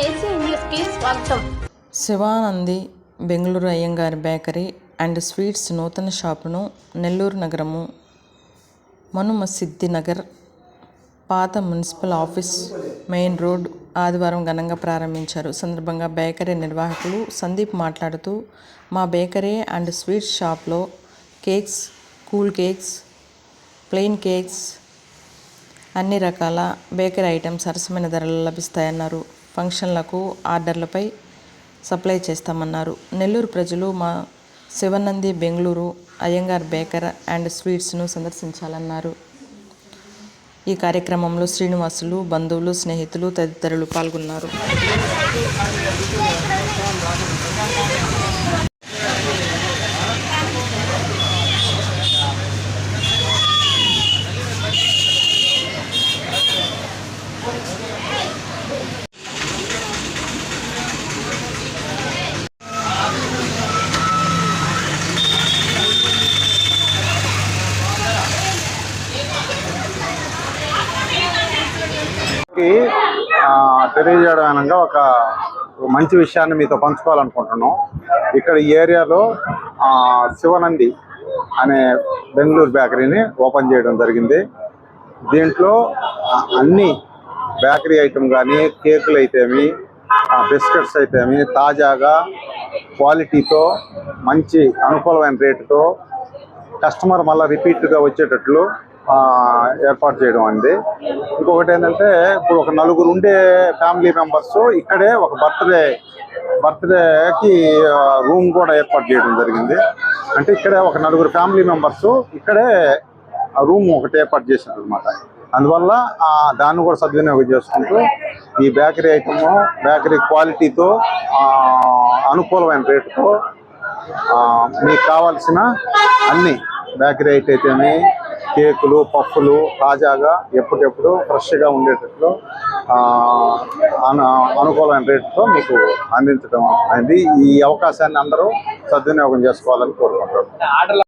AC news కి స్వాగతం. Shivanandi Bengaluru Iyengar bakery and sweets నూతన షాపును నెల్లూరు నగరము మనుమసిద్ధి నగర్ పాత మున్సిపల్ ఆఫీస్ మెయిన్ రోడ్ ఆదివారం ఘనంగా ప్రారంభించారు. సందర్భంగా బేకరీ నిర్వాహకులు సందీప్ మాట్లాడుతూ, మా బేకరీ అండ్ స్వీట్స్ షాప్లో cakes, cool cakes, plain cakes, అన్ని రకాల బేకరీ ఐటమ్స్ సరసమైన ధరలు లభిస్తాయన్నారు. ఫంక్షన్లకు ఆర్డర్లపై సప్లై చేస్తామన్నారు. నెల్లూరు ప్రజలు మా శివనంది బెంగళూరు అయ్యంగార్ బేకర్ అండ్ స్వీట్స్ను సందర్శించాలన్నారు. ఈ కార్యక్రమంలో శ్రీనివాసులు, బంధువులు, స్నేహితులు తదితరులు పాల్గొన్నారు. తెలియజేయడం అనగా ఒక మంచి విషయాన్ని మీతో పంచుకోవాలనుకుంటున్నాం. ఇక్కడ ఈ ఏరియాలో శివనంది అనే బెంగళూరు బేకరీని ఓపెన్ చేయడం జరిగింది. దీంట్లో అన్ని బేకరీ ఐటమ్ కానీ, కేకులు అయితేమి, బిస్కెట్స్ అయితేమి తాజాగా క్వాలిటీతో మంచి అనుకూలమైన రేటుతో కస్టమర్ మళ్ళీ రిపీట్గా వచ్చేటట్లు ఏర్పాటు చేయడం అండి. ఇంకొకటి ఏంటంటే, ఇప్పుడు ఒక నలుగురు ఉండే ఫ్యామిలీ మెంబర్స్ ఇక్కడే ఒక బర్త్డేకి రూమ్ కూడా ఏర్పాటు చేయడం జరిగింది. అంటే ఇక్కడే ఒక నలుగురు ఫ్యామిలీ మెంబర్స్ ఇక్కడే రూమ్ ఒకటి ఏర్పాటు చేశారు అనమాట. అందువల్ల దాన్ని కూడా సద్వినియోగం చేసుకుంటూ ఈ బేకరీ ఐటమ్, బేకరీ క్వాలిటీతో అనుకూలమైన రేటుతో మీకు కావాల్సిన అన్ని బేకరీ అయితేమి, కేకులు, పఫ్ఫులు తాజాగా ఎప్పటికెప్పుడు ఫ్రెష్గా ఉండేటట్లు అనుకూలమైన రేటుతో మీకు అందించడం అనేది ఈ అవకాశాన్ని అందరూ సద్వినియోగం చేసుకోవాలని కోరుకుంటున్నాను.